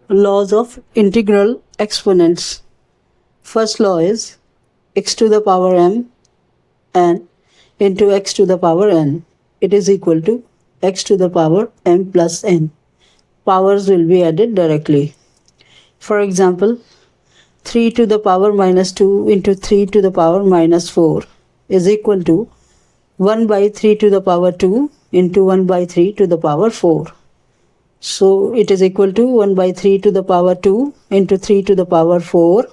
Laws of integral exponents. First law is x to the power m n into x to the power n. It is equal to x to the power m plus n. Powers will be added directly. For example, 3 to the power minus 2 into 3 to the power minus 4 is equal to 1 by 3 to the power 2 into 1 by 3 to the power 4. So it is equal to 1 by 3 to the power 2 into 3 to the power 4,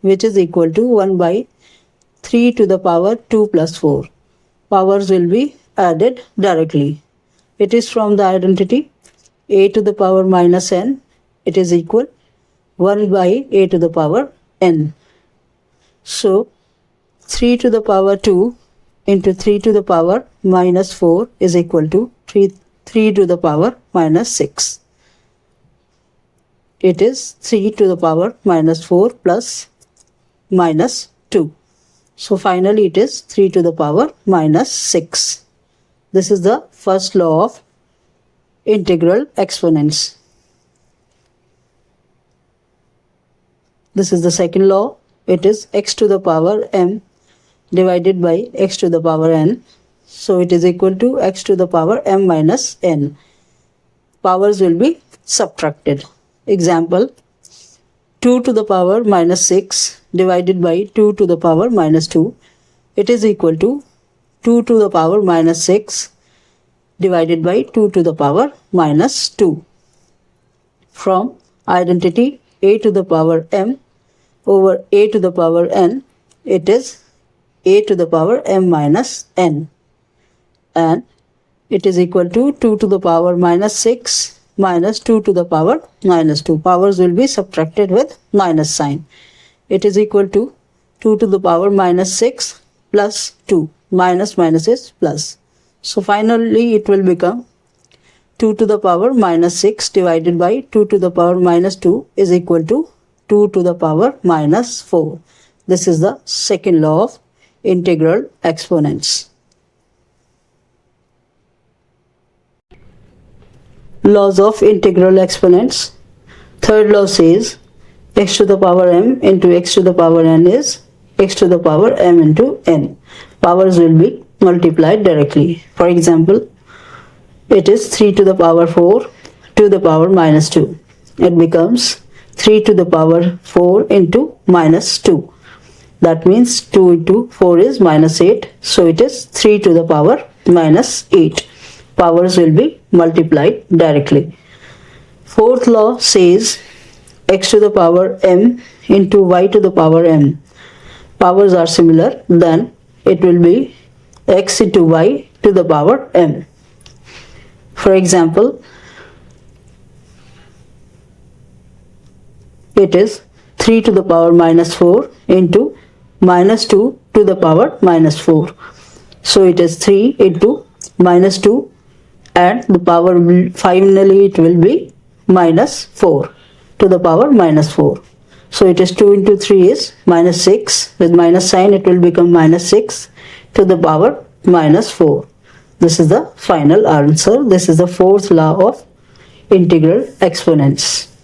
which is equal to 1 by 3 to the power 2 plus 4. Powers will be added directly. It is from the identity a to the power minus n. It is equal 1 by a to the power n. So 3 to the power 2 into 3 to the power minus 4 is equal to 3 to the power minus 6. It is 3 to the power minus 4 plus minus 2. So finally it is 3 to the power minus 6. This is the first law of integral exponents. This is the second law. It is x to the power m divided by x to the power n. So it is equal to x to the power m minus n. Powers will be subtracted. Example, 2 to the power minus 6 divided by 2 to the power minus 2. It is equal to 2 to the power minus 6 divided by 2 to the power minus 2. From identity a to the power m over a to the power n, it is a to the power m minus n. And it is equal to 2 to the power minus 6 minus 2 to the power minus 2. Powers will be subtracted with minus sign. It is equal to 2 to the power minus 6 plus 2. Minus minus is plus. So finally it will become 2 to the power minus 6 divided by 2 to the power minus 2 is equal to 2 to the power minus 4. This is the second law of integral exponents. Laws of integral exponents. Third law says x to the power m into x to the power n is x to the power m into n. Powers will be multiplied directly. For example, it is 3 to the power 4 to the power minus 2. It becomes 3 to the power 4 into minus 2. That means 2 into 4 is minus 8. So it is 3 to the power minus 8. Powers will be multiplied directly. Fourth law says x to the power m into y to the power m. Powers are similar, then it will be x into y to the power m. For example, it is 3 to the power minus 4 into minus 2 to the power minus 4. So it is 3 into minus 2 and the power will, finally it will be minus 4 to the power minus 4. So it is 2 into 3 is minus 6. With minus sign it will become minus 6 to the power minus 4. This is the final answer. This is the fourth law of integral exponents.